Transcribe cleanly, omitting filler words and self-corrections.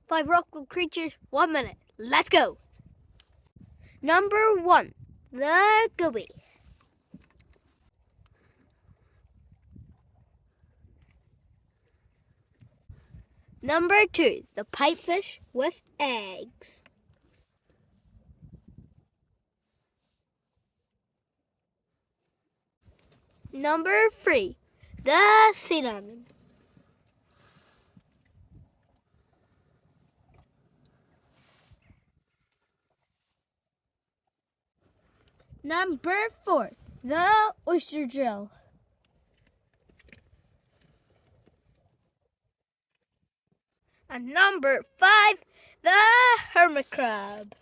5 rockpool creatures, 1 minute. Let's go! Number 1, the goby. Number 2, the pipefish with eggs. Number 3, the sea lemon. Number 4, the oyster drill. And number 5, the hermit crab.